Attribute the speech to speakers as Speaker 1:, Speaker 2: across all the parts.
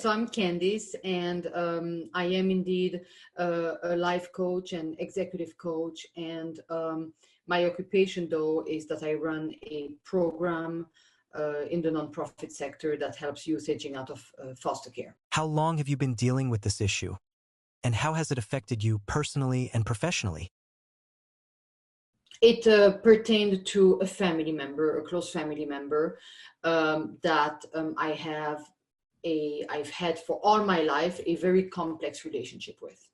Speaker 1: So I'm Candice, and I am indeed a life coach and executive coach. And my occupation, though, is that I run a program in the nonprofit sector that helps youth aging out of foster care.
Speaker 2: How long have you been dealing with this issue? And how has it affected you personally and professionally?
Speaker 1: It pertained to a family member, a close family member that I've had for all my life a very complex relationship with.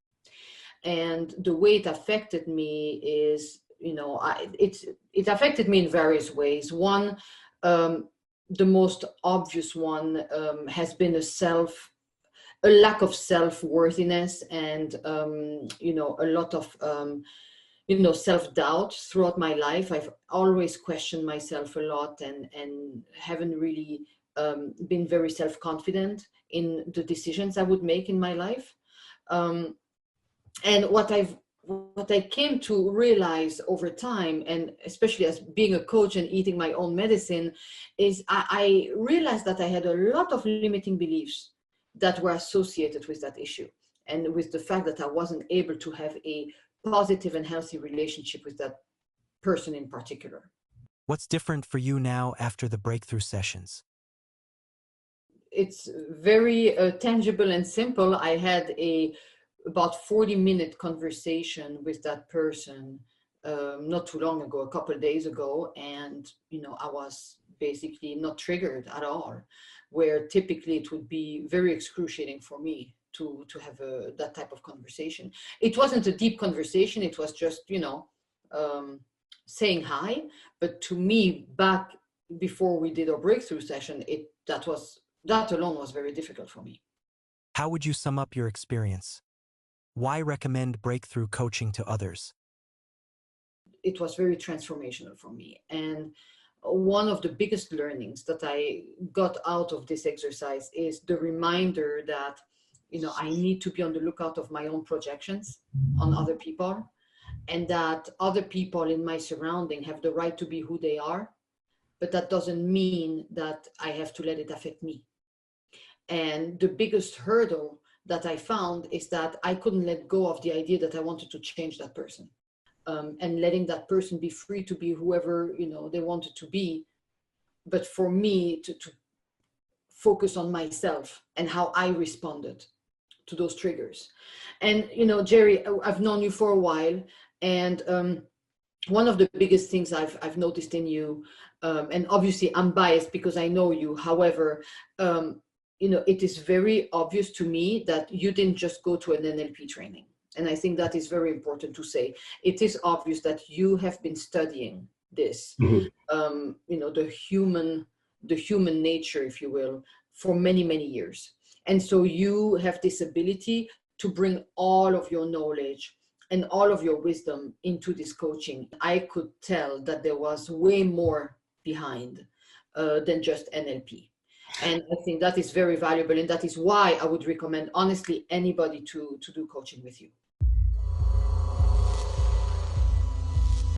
Speaker 1: And the way it affected me is, it affected me in various ways. One, the most obvious one has been a lack of self-worthiness and, a lot of, self-doubt throughout my life. I've always questioned myself a lot and haven't really been very self-confident in the decisions I would make in my life. And what I came to realize over time, and especially as being a coach and eating my own medicine, is I realized that I had a lot of limiting beliefs that were associated with that issue and with the fact that I wasn't able to have a positive and healthy relationship with that person in particular.
Speaker 2: What's different for you now after the breakthrough sessions?
Speaker 1: It's very tangible and simple. I had about 40-minute conversation with that person not too long ago, a couple of days ago, and I was basically not triggered at all, where typically it would be very excruciating for me to have that type of conversation. It wasn't a deep conversation. It was just saying hi. But to me, back before we did our breakthrough session, that alone was very difficult for me.
Speaker 2: How would you sum up your experience? Why recommend breakthrough coaching to others?
Speaker 1: It was very transformational for me. And one of the biggest learnings that I got out of this exercise is the reminder that, I need to be on the lookout of my own projections on other people, and that other people in my surrounding have the right to be who they are, but that doesn't mean that I have to let it affect me. And the biggest hurdle that I found is that I couldn't let go of the idea that I wanted to change that person, and letting that person be free to be whoever, they wanted to be. But for me to focus on myself and how I responded to those triggers. And, Jerry, I've known you for a while, and one of the biggest things I've noticed in you, and obviously I'm biased because I know you, however, it is very obvious to me that you didn't just go to an NLP training. And I think that is very important to say. It is obvious that you have been studying this, the human nature, if you will, for many, many years. And so you have this ability to bring all of your knowledge and all of your wisdom into this coaching. I could tell that there was way more behind than just NLP. And I think that is very valuable. And that is why I would recommend, honestly, anybody to do coaching with you.